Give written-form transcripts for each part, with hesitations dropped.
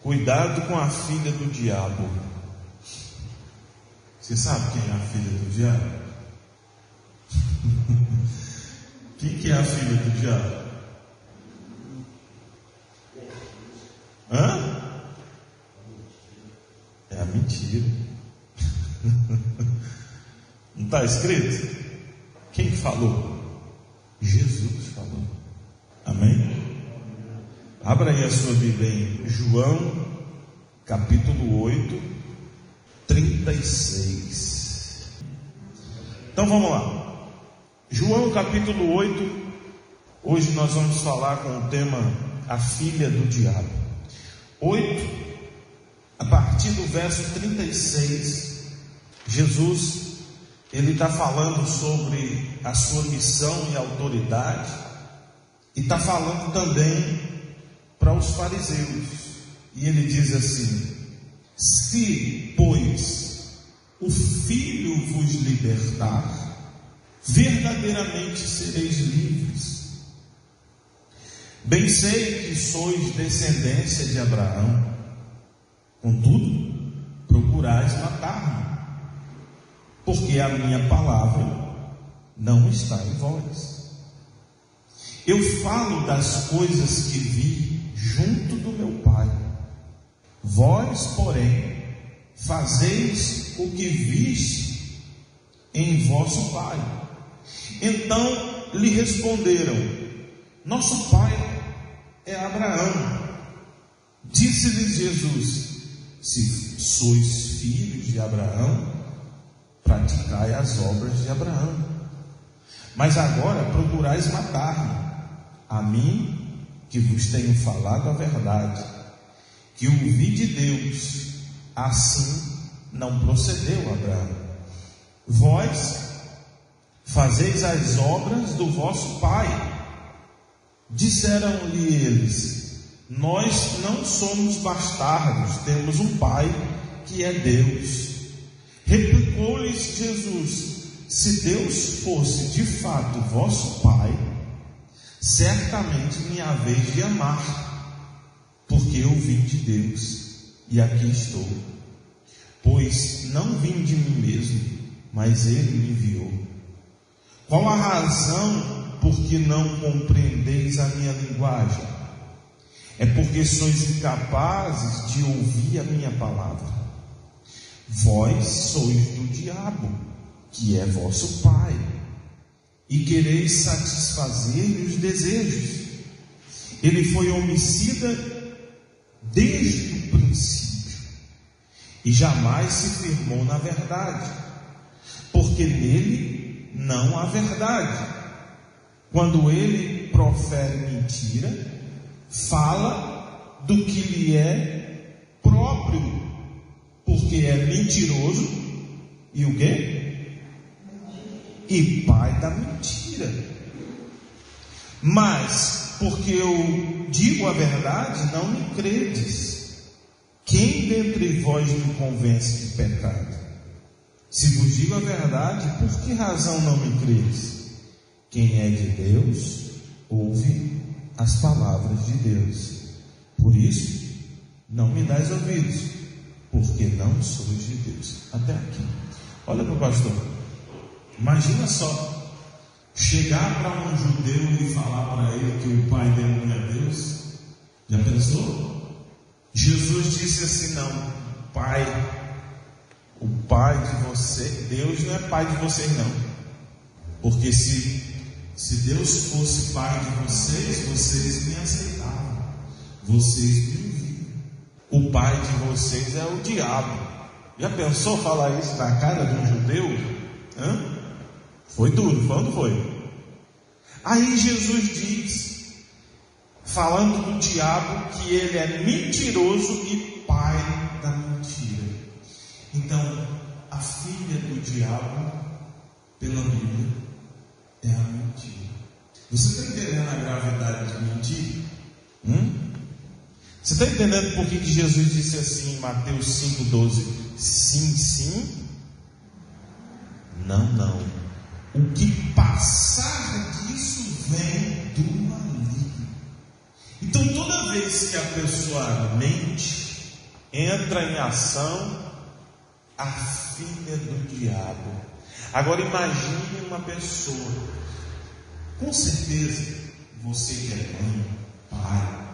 Cuidado com a filha do diabo. Você sabe quem é a filha do diabo? Quem que é a filha do diabo? Hã? É a mentira. Não está escrito? Quem falou? Jesus falou. Amém? Abra aí a sua Bíblia em João, capítulo 8, 36. Então vamos lá. João, capítulo 8. Hoje nós vamos falar com o tema A Filha do Diabo. 8, a partir do verso 36, Jesus, ele está falando sobre a sua missão e autoridade, e está falando também para os fariseus, e ele diz assim: se, pois, o Filho vos libertar, verdadeiramente sereis livres. Bem sei que sois descendência de Abraão, contudo, procurais matar-me, porque a minha palavra não está em vós. Eu falo das coisas que vi junto do meu Pai. Vós, porém, fazeis o que viste em vosso pai. Então lhe responderam: nosso pai é Abraão. Disse-lhes Jesus: se sois filhos de Abraão, praticai as obras de Abraão. Mas agora procurais matar-me, a mim que vos tenho falado a verdade, que ouvi de Deus. Assim não procedeu Abraão. Vós fazeis as obras do vosso pai. Disseram-lhe eles: nós não somos bastardos, temos um pai que é Deus. Replicou-lhes Jesus: se Deus fosse de fato vosso pai, certamente me haveis de amar, porque eu vim de Deus e aqui estou. Pois não vim de mim mesmo, mas Ele me enviou. Qual a razão por que não compreendeis a minha linguagem? É porque sois incapazes de ouvir a minha palavra. Vós sois do diabo, que é vosso pai, e quereis satisfazer-lhe os desejos. Ele foi homicida desde o princípio, e jamais se firmou na verdade, porque nele não há verdade. Quando ele profere mentira, fala do que lhe é próprio, porque é mentiroso e o quê? E pai da mentira. Mas porque eu digo a verdade, não me credes. Quem dentre vós me convence de pecado? Se vos digo a verdade, por que razão não me credes? Quem é de Deus, ouve as palavras de Deus. Por isso, não me dais ouvidos, porque não sois de Deus. Até aqui. Olha para o pastor. Imagina só, chegar para um judeu e falar para ele que o pai dele não é Deus. Já pensou? Jesus disse assim: não, o pai de você, Deus não é pai de vocês não. Porque se Deus fosse pai de vocês, vocês me aceitavam, vocês me ouviam. O pai de vocês é o diabo. Já pensou falar isso na cara de um judeu? Foi duro, foi ou não foi? Aí Jesus diz, falando do diabo, que ele é mentiroso e pai da mentira. Então, a filha do diabo, pela Bíblia, é a mentira. Você está entendendo a gravidade de mentir? Você está entendendo por que Jesus disse assim em Mateus 5,12? Sim, sim, não. O que passar disso vem do maligno. Então toda vez que a pessoa mente, entra em ação a filha do diabo. Agora imagine uma pessoa, com certeza você que é mãe, pai,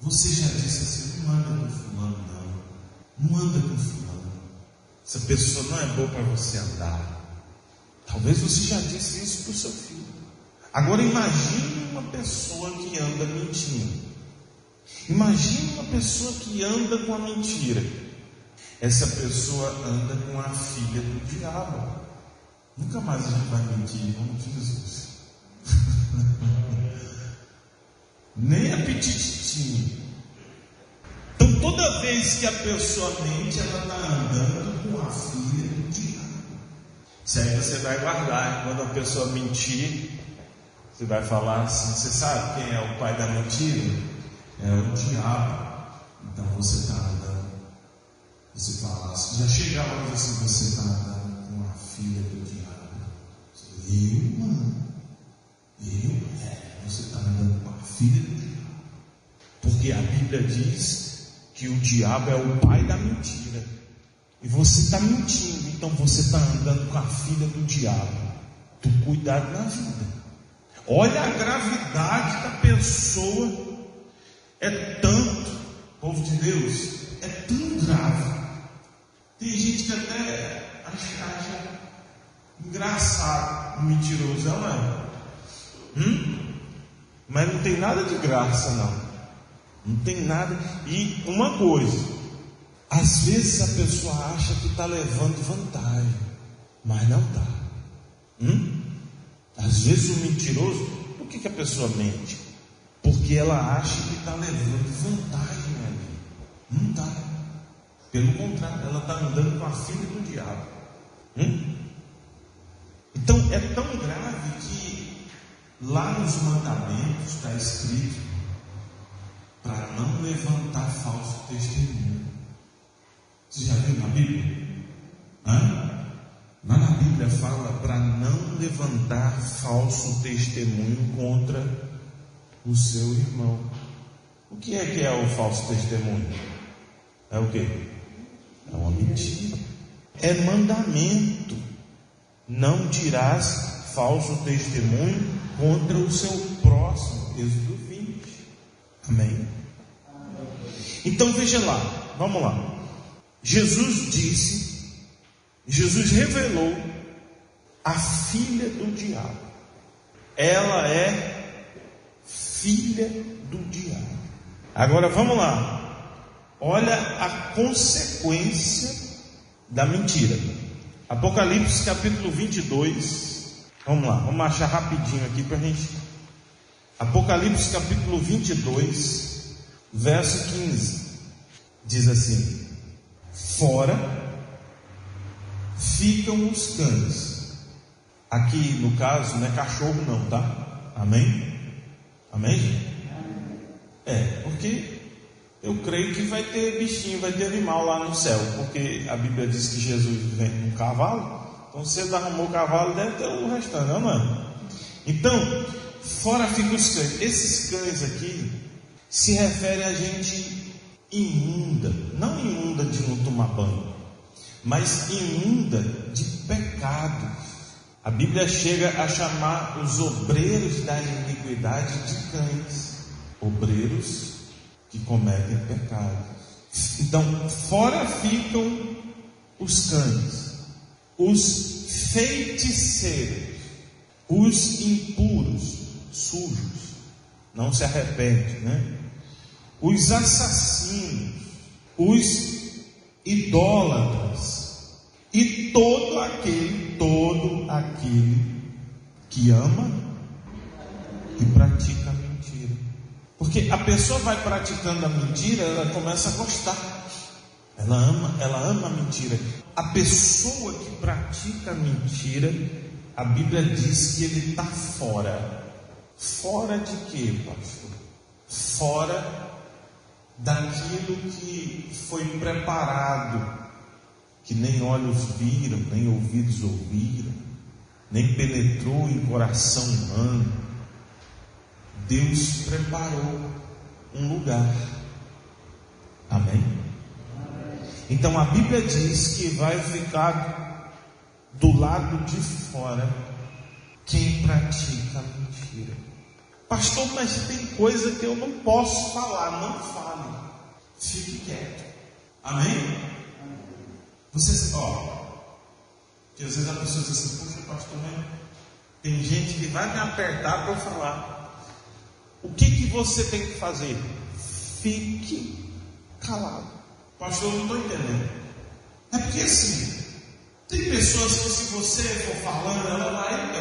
você já disse assim: não anda com fulano não anda com fulano, essa pessoa não é boa para você andar. Talvez você já disse isso para o seu filho. Agora imagine uma pessoa que anda mentindo. Imagine uma pessoa que anda com a mentira. Essa pessoa anda com a filha do diabo. Nunca mais a gente vai mentir em nome de Jesus. Nem apetititinho. Então toda vez que a pessoa mente, ela está andando com a filha do diabo. Isso aí você vai guardar. Quando a pessoa mentir, você vai falar assim: você sabe quem é o pai da mentira? É o diabo. Então você está andando. Você fala assim, já chega a hora assim, você está andando com a filha do diabo. Eu, mano. Você está andando com a filha do diabo. Porque a Bíblia diz que o diabo é o pai da mentira. E você está mentindo, então você está andando com a filha do diabo. Tu cuidado na vida. Olha a gravidade da pessoa. É tanto, povo de Deus, é tão grave. Tem gente que até acha engraçado o mentiroso, não é? Mas não tem nada de graça, não tem nada. E uma coisa, às vezes a pessoa acha que está levando vantagem, mas não está. Às vezes o mentiroso, por que a pessoa mente? Porque ela acha que está levando vantagem ali. Não está. Pelo contrário, ela está andando com a filha do diabo. Então é tão grave que lá nos mandamentos está escrito para não levantar falso testemunho. Você já viu na Bíblia? Lá na Bíblia fala para não levantar falso testemunho contra o seu irmão. O que é o falso testemunho? É o quê? É uma mentira. É mandamento. Não dirás falso testemunho contra o seu próximo. Êxodo 20. Amém? Então veja lá, vamos lá. Jesus revelou a filha do diabo. Ela é filha do diabo. Agora vamos lá. Olha a consequência da mentira. Apocalipse capítulo 22. Vamos lá, vamos achar rapidinho aqui para a gente. Apocalipse capítulo 22, verso 15. Diz assim: fora ficam os cães. Aqui no caso não é cachorro não, tá? Amém? Amém, gente? Porque eu creio que vai ter bichinho, vai ter animal lá no céu, porque a Bíblia diz que Jesus vem num cavalo. Então se ele arrumou o cavalo, deve ter o restante, não é? Então, fora ficam os cães. Esses cães aqui se refere a gente imunda, não imunda de não tomar banho, mas imunda de pecado. A Bíblia chega a chamar os obreiros da iniquidade de cães, obreiros que cometem pecado. Então, fora ficam os cães, os feiticeiros, os impuros, sujos, não se arrependem, né? Os assassinos, os idólatras e todo aquele que ama e pratica a mentira. Porque a pessoa vai praticando a mentira, ela começa a gostar. Ela ama a mentira. A pessoa que pratica a mentira, a Bíblia diz que ele está fora. Fora de quê, pastor? Fora daquilo que foi preparado, que nem olhos viram, nem ouvidos ouviram, nem penetrou em coração humano. Deus preparou um lugar. Amém? Então a Bíblia diz que vai ficar do lado de fora quem pratica mentira. Pastor, mas tem coisa que eu não posso falar. Não fale, fique quieto. Amém? Vocês, que às vezes a pessoa diz assim: poxa, pastor, mas tem gente que vai me apertar para eu falar. O que você tem que fazer? Fique calado. Pastor, eu não estou entendendo. É porque assim, tem pessoas que, se você for falando, ela vai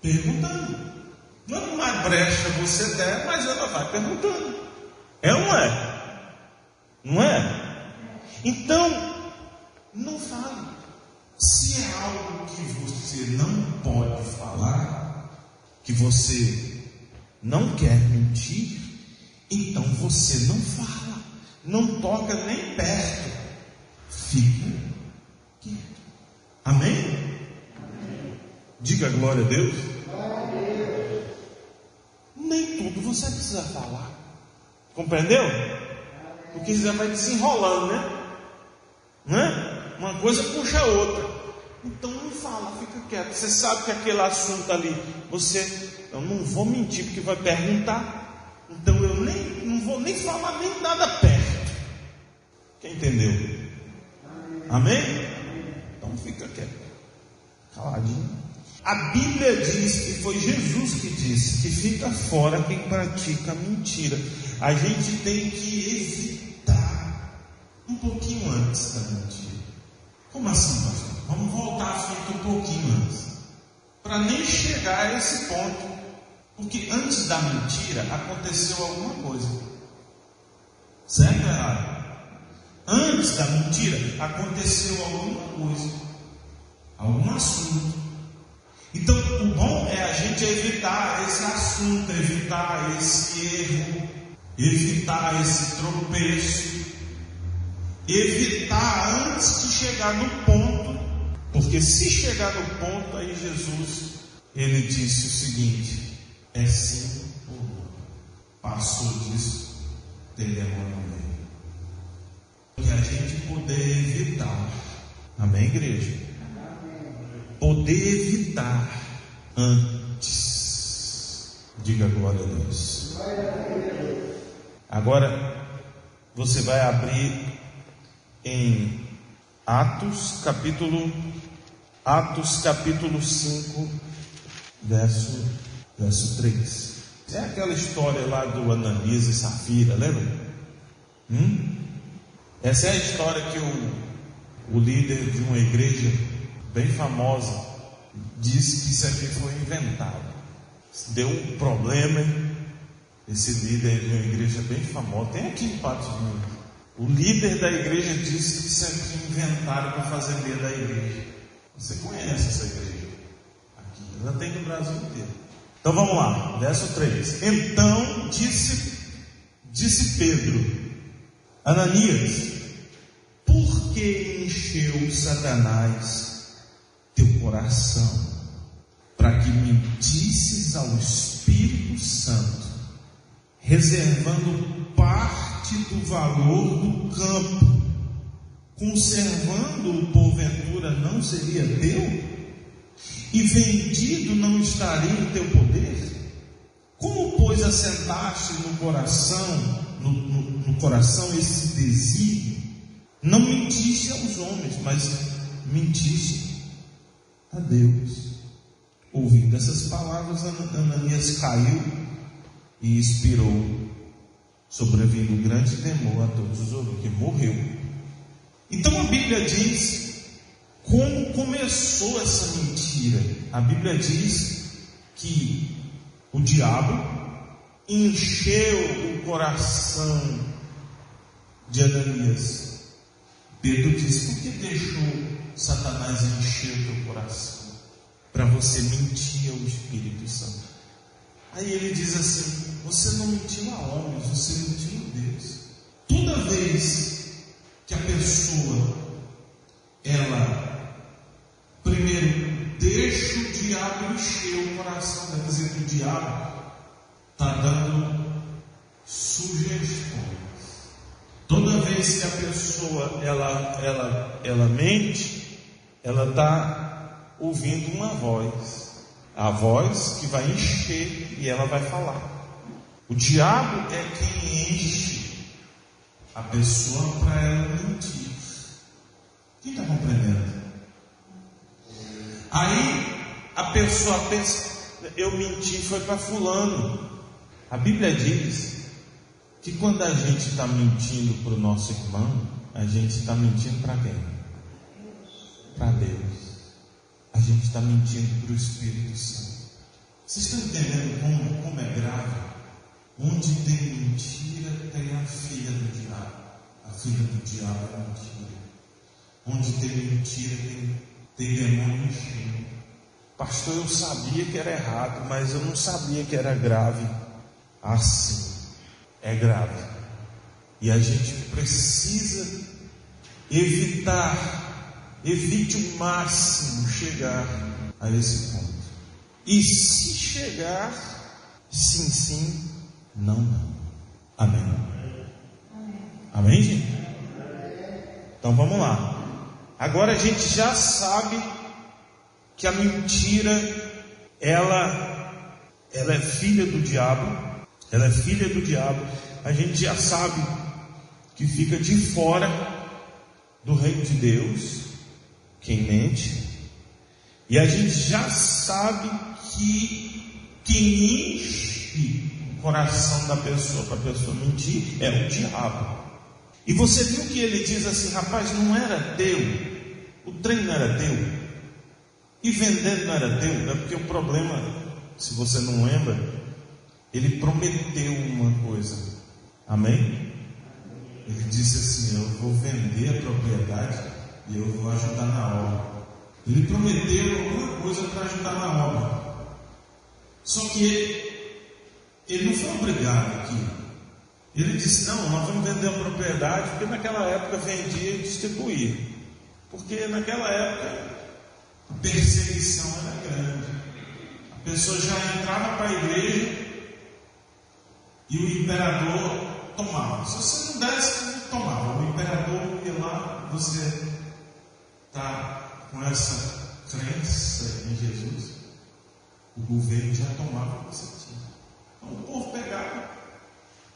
perguntando. Quanto mais brecha você der, mas ela vai perguntando. É ou não é? Não é? Então, não fale. Se é algo que você não pode falar, que você não quer mentir, então você não fala. Não toca nem perto. Fica quieto. Amém? Amém. Diga glória a Deus. Glória a Deus. Nem tudo você precisa falar. Compreendeu? Porque você vai desenrolando, né? Não é? Uma coisa puxa a outra. Então não fala, fica quieto. Você sabe que aquele assunto ali, eu não vou mentir porque vai perguntar. Então eu não vou nem falar nem nada perto. Quem entendeu? Amém? Então fica quieto, caladinho. A Bíblia diz que foi Jesus que disse que fica fora quem pratica mentira. A gente tem que evitar um pouquinho antes da mentira. Como assim, pastor? Vamos voltar a assunto um pouquinho antes, para nem chegar a esse ponto. Porque antes da mentira aconteceu alguma coisa. Certo ou errado? Antes da mentira aconteceu alguma coisa, algum assunto. Então o bom é a gente evitar esse assunto, evitar esse erro, evitar esse tropeço, evitar antes de chegar no ponto. Porque se chegar no ponto, aí Jesus, ele disse o seguinte: é sim ou não. Passou disso, tem demônio no meio. Que a gente poder evitar. Amém, igreja? Poder evitar antes. Diga glória a Deus. Agora você vai abrir em Atos capítulo 5, verso 3. É aquela história lá do Ananias e Safira, lembra? Essa é a história que o líder de uma igreja bem famosa disse que isso aqui foi inventado. Deu um problema, esse líder de uma igreja bem famosa, tem aqui em Patos de Minas. O líder da igreja disse que isso aqui inventaram para fazer medo da igreja. Você conhece essa igreja? Aqui, ela tem no Brasil inteiro. Então vamos lá, verso 3. Então disse Pedro: Ananias, por que encheu Satanás teu coração para que mentisses ao Espírito Santo, reservando parte do valor do campo, conservando-o porventura não seria teu? E vendido não estaria em teu poder? Como, pois, assentaste no coração esse desígnio? Não mentiste aos homens, mas mentiste a Deus. Ouvindo essas palavras, Ananias caiu e expirou, sobrevindo grande temor a todos os ouvintes, que morreu. Então a Bíblia diz como começou essa mentira. A Bíblia diz que o diabo encheu o coração de Ananias. Pedro diz: por que deixou Satanás encher o teu coração? Para você mentir ao Espírito Santo. Aí ele diz assim: você não mentiu a homens, você mentiu a Deus. Toda vez que a pessoa, ela primeiro deixa o diabo encher o coração, quer dizer que o diabo está dando sugestões. Toda vez que a pessoa ela mente, ela está ouvindo uma voz, a voz que vai encher e ela vai falar. O diabo é quem enche a pessoa para ela mentir. Quem está compreendendo? Aí a pessoa pensa: eu menti, foi para fulano. A Bíblia diz que quando a gente está mentindo para o nosso irmão, a gente está mentindo para quem? Para Deus. A gente está mentindo para o Espírito Santo. Vocês estão entendendo como é grave? Onde tem mentira, tem a filha do diabo. A filha do diabo é mentira. Onde tem mentira, tem demônio enchendo. Pastor, eu sabia que era errado, mas eu não sabia que era grave assim. É grave. E a gente precisa evite o máximo chegar a esse ponto. E se chegar, sim, não. Amém? Amém, gente? Então vamos lá. Agora a gente já sabe que a mentira, ela é filha do diabo. Ela é filha do diabo. A gente já sabe que fica de fora do reino de Deus quem mente. E a gente já sabe que quem enche o coração da pessoa para a pessoa mentir é o diabo. E você viu que ele diz assim: rapaz, não era teu, o trem não era teu, e vender não era teu. É porque o problema, se você não lembra, ele prometeu uma coisa. Amém? Ele disse assim: eu vou vender a propriedade e eu vou ajudar na obra. Ele prometeu alguma coisa para ajudar na obra. Só que ele não foi obrigado aqui. Ele disse: não, nós vamos vender a propriedade, porque naquela época vendia e distribuía. Porque naquela época a perseguição era grande. A pessoa já entrava para a igreja e o imperador tomava. Se você não desse, não tomava. O imperador ia lá, você está com essa crença em Jesus, o governo já tomava o que você tinha. Então o povo pegava,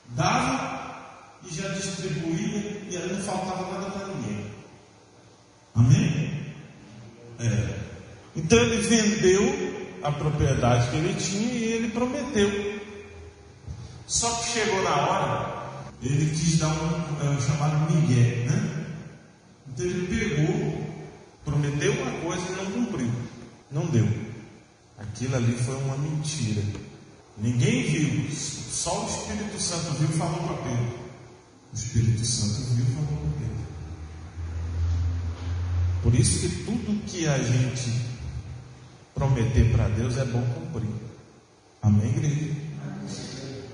dava e já distribuía, e aí não faltava nada para ninguém. Amém? Então ele vendeu a propriedade que ele tinha e ele prometeu. Só que chegou na hora, ele quis dar um chamado migué, né? Então ele pegou, prometeu uma coisa e não cumpriu, não deu. Aquilo ali foi uma mentira. Ninguém viu, só o Espírito Santo viu e falou para Pedro. O Espírito Santo viu e falou para Pedro. Por isso que tudo que a gente prometer para Deus é bom cumprir. Amém, igreja?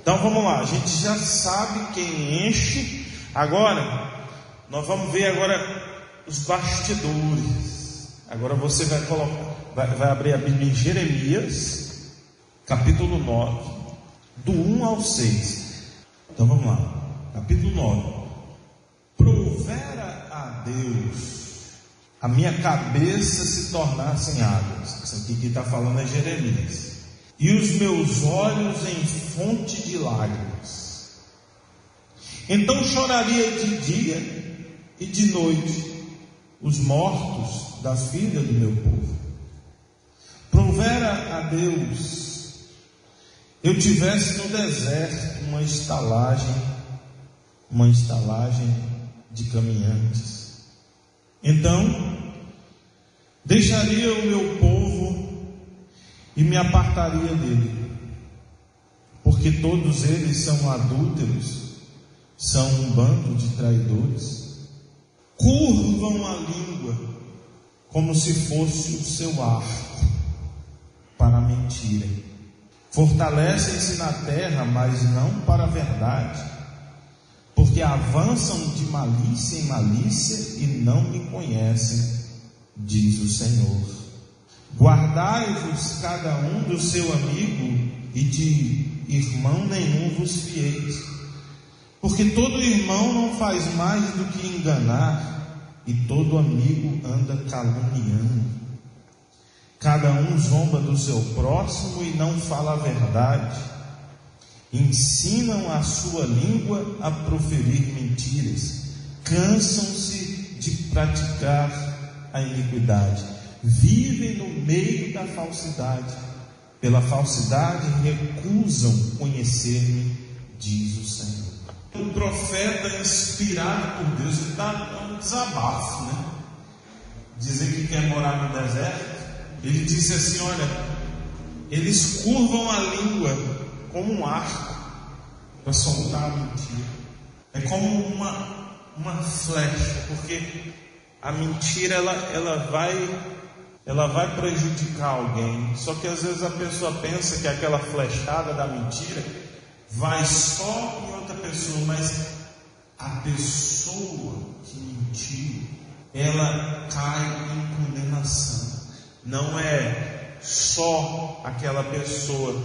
Então vamos lá, a gente já sabe quem enche. Agora, nós vamos ver agora os bastidores. Agora você vai colocar, vai abrir a Bíblia em Jeremias, capítulo 9, do 1 ao 6. Então vamos lá, capítulo 9. Provera a Deus a minha cabeça se tornassem águas. Isso aqui que está falando é Jeremias. E os meus olhos em fonte de lágrimas. Então choraria de dia e de noite os mortos da filha do meu povo. Provera a Deus eu tivesse no deserto uma estalagem de caminhantes. Então deixaria o meu povo e me apartaria dele, porque todos eles são adúlteros, são um bando de traidores, curvam a língua como se fosse o seu arco para mentirem, fortalecem-se na terra, mas não para a verdade, porque avançam de malícia em malícia e não me conhecem, diz o Senhor. Guardai-vos cada um do seu amigo, e de irmão nenhum vos fieis, Porque todo irmão não faz mais do que enganar, e todo amigo anda caluniando. Cada um zomba do seu próximo e não fala a verdade. Ensinam a sua língua a proferir mentiras. Cansam-se de praticar a iniquidade. Vivem no meio da falsidade. Pela falsidade recusam conhecer-me, diz o Senhor. O profeta inspirado por Deus, ele dá um desabafo, né? Dizer que quer morar no deserto. Ele disse assim: olha, eles curvam a língua como um arco para soltar a mentira. É como uma flecha, porque a mentira ela vai prejudicar alguém. Só que às vezes a pessoa pensa que aquela flechada da mentira vai só em outra pessoa, mas a pessoa que mentiu, ela cai em condenação. Não é só aquela pessoa,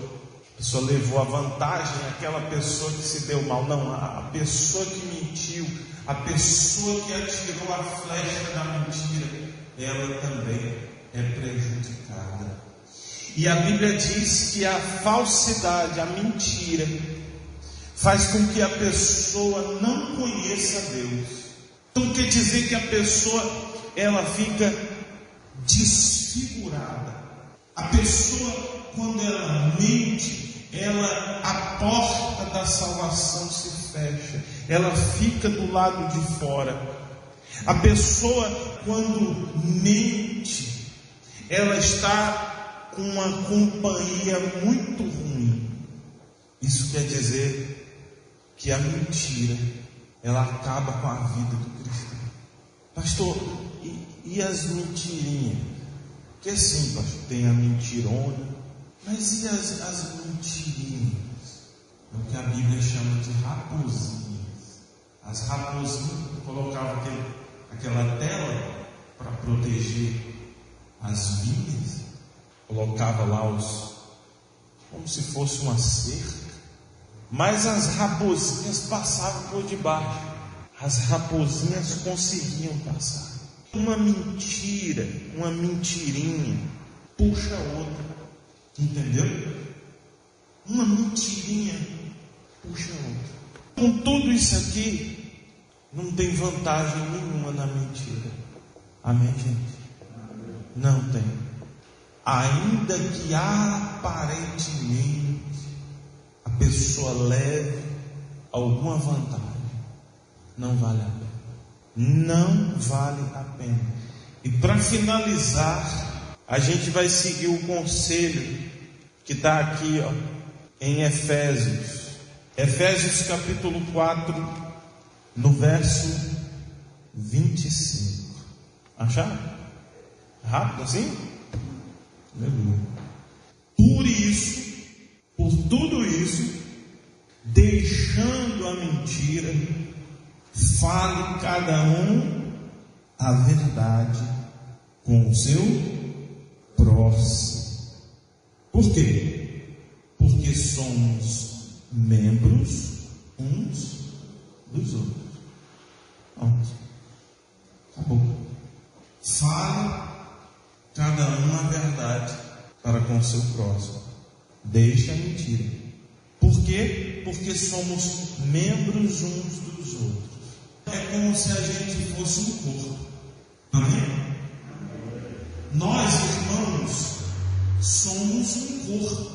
a pessoa levou a vantagem, aquela pessoa que se deu mal. Não, a pessoa que mentiu, a pessoa que atirou a flecha da mentira, ela também é prejudicada. E a Bíblia diz que a falsidade, a mentira, faz com que a pessoa não conheça Deus. Então quer dizer que a pessoa, ela fica desfigurada. A pessoa, quando ela mente, a porta da salvação se fecha, ela fica do lado de fora. A pessoa, quando mente, ela está com uma companhia muito ruim. Isso quer dizer que a mentira, ela acaba com a vida do cristão. Pastor, e as mentirinhas? Que assim, pastor, tem a mentirona, mas e as mentirinhas? É o que a Bíblia chama de raposinhas. As raposinhas colocavam aquela tela para proteger as vinhas, colocava lá como se fosse uma cerca, mas as raposinhas passavam por debaixo. As raposinhas conseguiam passar. Uma mentira, uma mentirinha puxa a outra, entendeu? Uma mentirinha puxa a outra. Com tudo isso aqui, não tem vantagem nenhuma na mentira. Amém, gente? Não tem. Ainda que aparentemente a pessoa leve alguma vantagem, não vale a pena. Não vale a pena. E para finalizar, a gente vai seguir o conselho que está aqui, em Efésios. Efésios capítulo 4, no verso 25. Acharam? Rápido assim? Aleluia. Por tudo isso, deixando a mentira, fale cada um a verdade com o seu próximo. Por quê? Porque somos membros uns dos outros. Pronto. Acabou. Fale cada um a verdade para com o seu próximo. Deixe a mentira. Por quê? Porque somos membros uns dos outros. É como se a gente fosse um corpo. Amém? Nós, irmãos, somos um corpo.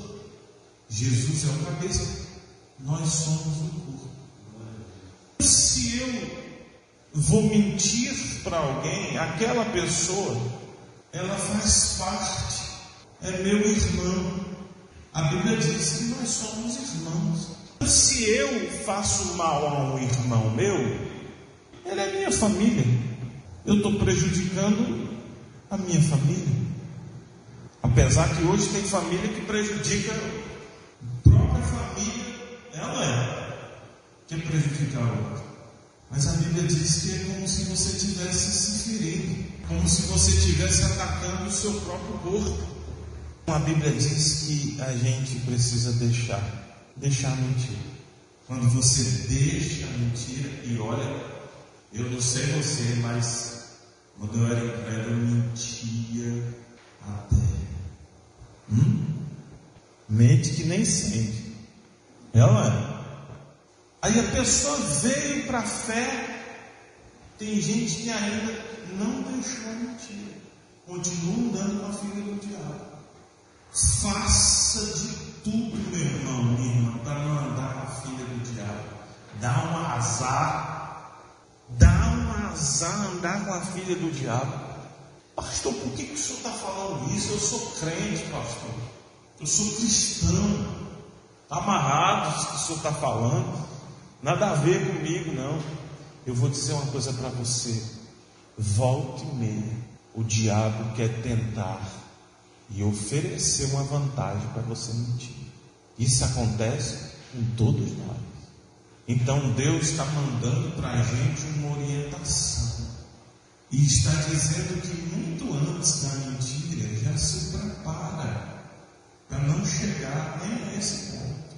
Jesus é o cabeça. Nós somos um corpo. Se eu vou mentir para alguém, aquela pessoa, ela faz parte, é meu irmão. A Bíblia diz que nós somos irmãos. Se eu faço mal a um irmão meu, ele é minha família. Eu estou prejudicando a minha família. Apesar que hoje tem família que prejudica a própria família, ela quer prejudicar a outra. Mas a Bíblia diz que é como se você estivesse se ferindo, como se você estivesse atacando o seu próprio corpo. A Bíblia diz que a gente precisa deixar a mentira. Quando você deixa a mentira, e olha, eu não sei você, mas quando eu era incrédulo, eu mentia até. Mente que nem sente. Ela. Aí a pessoa veio para a fé. Tem gente que ainda não deixou a mentira, continua andando com a filha do diabo. Faça de tudo, meu irmão, minha irmã, para não andar com a filha do diabo. Dá um azar andar com a filha do diabo. Pastor, por que o senhor está falando isso? Eu sou crente, pastor. Eu sou cristão. Está amarrado isso que o senhor está falando. Nada a ver comigo, não. Eu vou dizer uma coisa para você. Volta e meia, o diabo quer tentar e oferecer uma vantagem para você mentir. Isso acontece com todos nós. Então Deus está mandando para a gente uma orientação. E está dizendo que muito antes da mentira já se prepara para não chegar nem a esse ponto.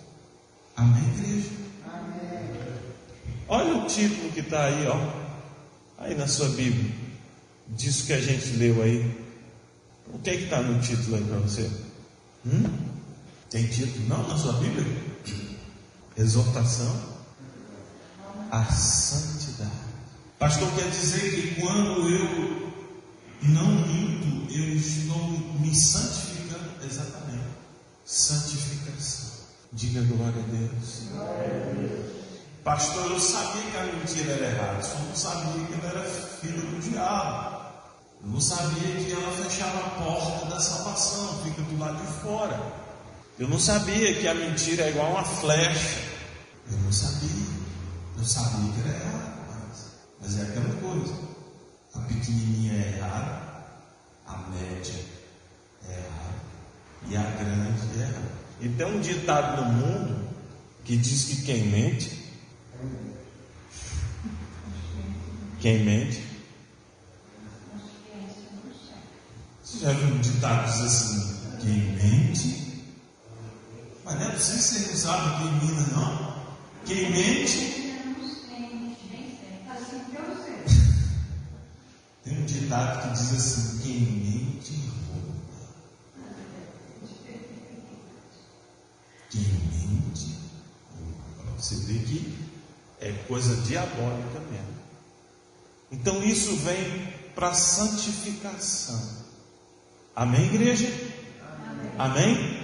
Amém, igreja? Amém. Olha o título que está aí, aí na sua Bíblia, disso que a gente leu aí. O que está no título aí para você? Tem título não na sua Bíblia? Exortação à santidade. Pastor, quer dizer que quando eu não minto, eu estou me santificando? Exatamente. Santificação. Diga glória a Deus. Pastor, eu sabia que a mentira era errada, só não sabia que ela era filha do diabo. Eu não sabia que ela fechava a porta da salvação, fica do lado de fora. Eu não sabia que a mentira é igual a uma flecha. Eu não sabia. Eu sabia que era errado, mas é aquela coisa. A pequenininha é errada, a média é errada e a grande é errada. E tem um ditado no mundo que diz que quem mente, você já viu um ditado que diz assim, quem mente, mas não é preciso que você não sabe quem mina, não. Quem mente, tem um ditado que diz assim, quem mente rouba. Quem mente rouba. Você vê que é coisa diabólica mesmo. Então isso vem para santificação. Amém, igreja? Amém?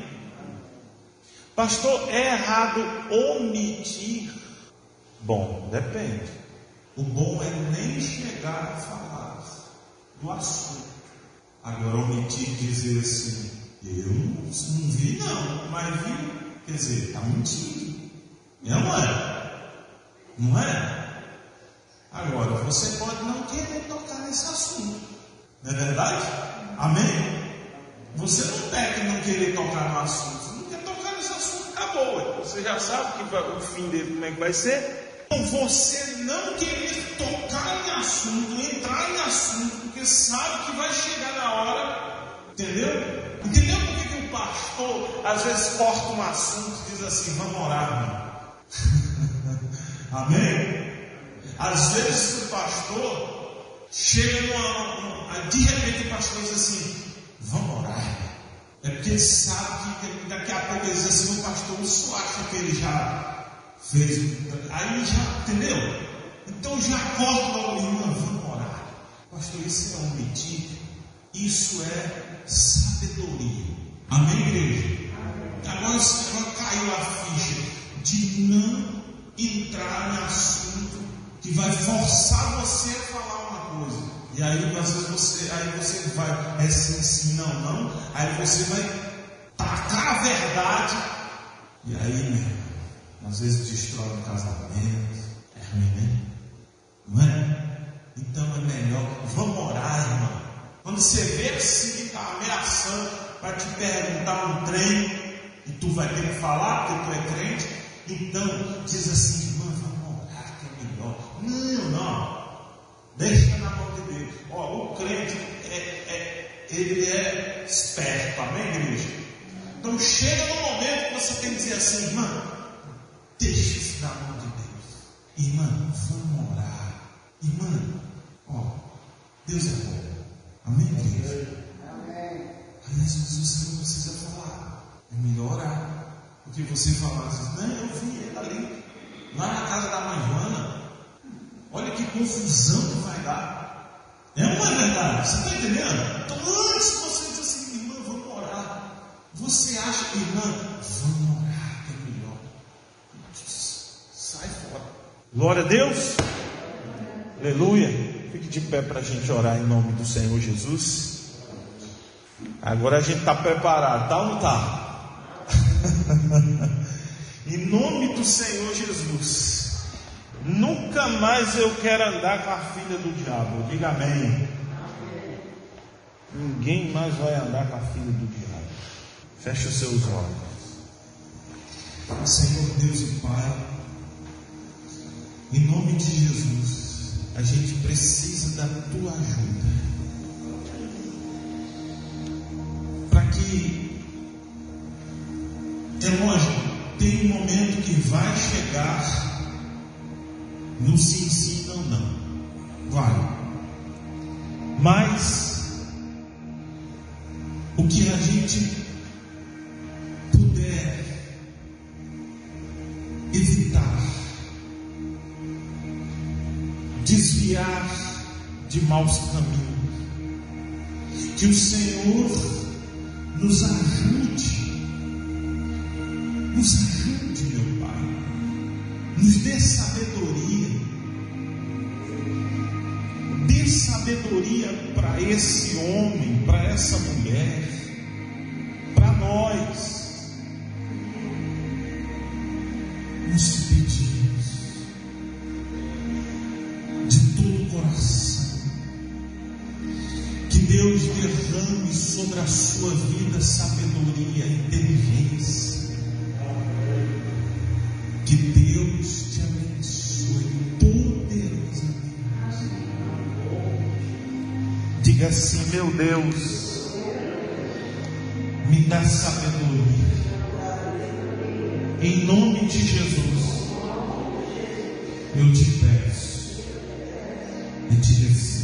Pastor, é errado omitir? Bom, depende. O bom é nem chegar a falar do assunto. Agora, omitir dizer assim, eu não vi não, mas vi, quer dizer, está mentindo. Não é? Não é? Agora, você pode não querer tocar nesse assunto. Não é verdade? Amém? Você não peca em não querer tocar no assunto. Você não quer tocar nesse assunto, acabou. Você já sabe que o fim dele como é que vai ser. Então, você não querer tocar em assunto, entrar em assunto, porque sabe que vai chegar na hora. Entendeu? Entendeu por que o pastor às vezes corta um assunto e diz assim, vamos orar, irmão. Amém? Às vezes o pastor chega de repente o pastor diz assim, vamos orar. É porque ele sabe que daqui a pouco ele diz assim, o pastor, isso acha que ele já fez. Aí já, entendeu? Então já corta logo, irmão, vamos orar. Pastor, isso é omitir. Isso é sabedoria. Amém, igreja? Agora caiu a ficha de não entrar em assunto que vai forçar você a falar uma coisa. E aí às vezes você vai, é sim, não, aí você vai tacar a verdade. E aí, meu, às vezes destrói o casamento. É ruim, né? Não é? Então é melhor, vamos orar, irmão. Quando você vê assim que está ameaçando para te perguntar um trem, e tu vai ter que falar, porque tu é crente, então diz assim, irmão, vamos orar que é melhor. Não, deixa na mão de Deus. O crente ele é esperto, amém, igreja? Então chega no momento que você tem que dizer assim, irmão, deixa isso na mão Irmã, vamos orar. Irmã, ó, Deus é bom. Amém, igreja? Amém. Às vezes você não precisa falar. É melhor orar. Porque você falar assim, não, eu vi ele ali, lá na casa da mãe Joana. Olha que confusão que vai dar. É uma verdade, você está entendendo? Então antes você diz assim, irmã, vamos orar. Você acha que, irmã, vamos orar, é melhor. Sai fora. Glória a Deus. Aleluia. Fique de pé para a gente orar em nome do Senhor Jesus. Agora a gente está preparado, tá ou não está? Em nome do Senhor Jesus. Nunca mais eu quero andar com a filha do diabo. Diga amém. Ninguém mais vai andar com a filha do diabo. Feche os seus olhos. Senhor Deus e Pai, em nome de Jesus, a gente precisa da Tua ajuda para que, é lógico, tem um momento que vai chegar no sim, sim, não, não. Vai. Mas o que a gente puder evitar, desviar de maus caminhos, que o Senhor nos ajude, meu Pai, nos dê sabedoria para esse homem, para essa mulher, para nós. Nos pedimos de todo o coração que Deus derrame sobre a sua vida sabedoria e inteligência. Que Deus te abençoe poderosamente. Diga assim: meu Deus, me dá sabedoria. Em nome de Jesus, eu te peço e te recebo.